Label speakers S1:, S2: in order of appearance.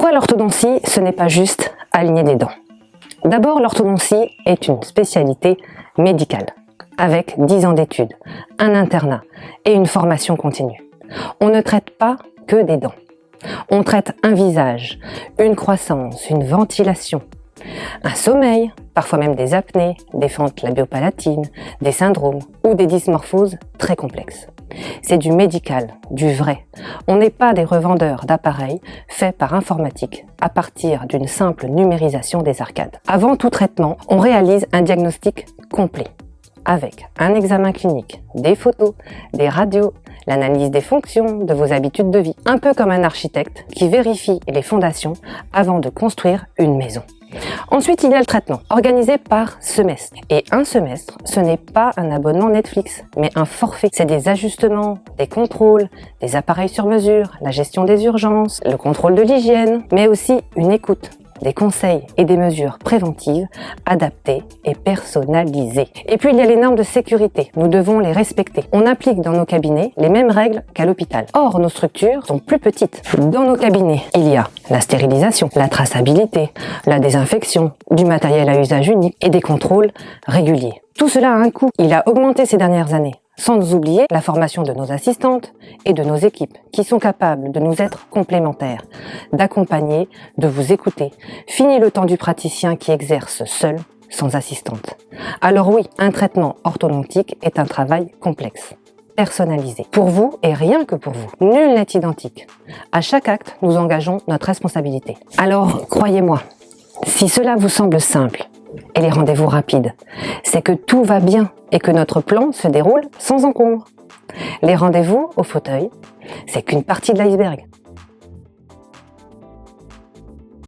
S1: Pourquoi l'orthodontie, ce n'est pas juste aligner des dents? D'abord, l'orthodontie est une spécialité médicale, avec 10 ans d'études, un internat et une formation continue. On ne traite pas que des dents. On traite un visage, une croissance, une ventilation, un sommeil, parfois même des apnées, des fentes labiopalatines, des syndromes ou des dysmorphoses très complexes. C'est du médical, du vrai. On n'est pas des revendeurs d'appareils faits par informatique à partir d'une simple numérisation des arcades. Avant tout traitement, on réalise un diagnostic complet avec un examen clinique, des photos, des radios, l'analyse des fonctions, de vos habitudes de vie. Un peu comme un architecte qui vérifie les fondations avant de construire une maison. Ensuite, il y a le traitement, organisé par semestre. Et un semestre, ce n'est pas un abonnement Netflix, mais un forfait. C'est des ajustements, des contrôles, des appareils sur mesure, la gestion des urgences, le contrôle de l'hygiène, mais aussi une écoute, des conseils et des mesures préventives adaptées et personnalisées. Et puis il y a les normes de sécurité, nous devons les respecter. On applique dans nos cabinets les mêmes règles qu'à l'hôpital. Or, nos structures sont plus petites. Dans nos cabinets, il y a la stérilisation, la traçabilité, la désinfection, du matériel à usage unique et des contrôles réguliers. Tout cela a un coût. Il a augmenté ces dernières années. Sans oublier la formation de nos assistantes et de nos équipes qui sont capables de nous être complémentaires, d'accompagner, de vous écouter. Fini le temps du praticien qui exerce seul, sans assistante. Alors oui, un traitement orthodontique est un travail complexe, personnalisé. Pour vous et rien que pour vous. Nul n'est identique. À chaque acte, nous engageons notre responsabilité. Alors, croyez-moi, si cela vous semble simple, et les rendez-vous rapides, c'est que tout va bien et que notre plan se déroule sans encombre. Les rendez-vous au fauteuil, c'est qu'une partie de l'iceberg.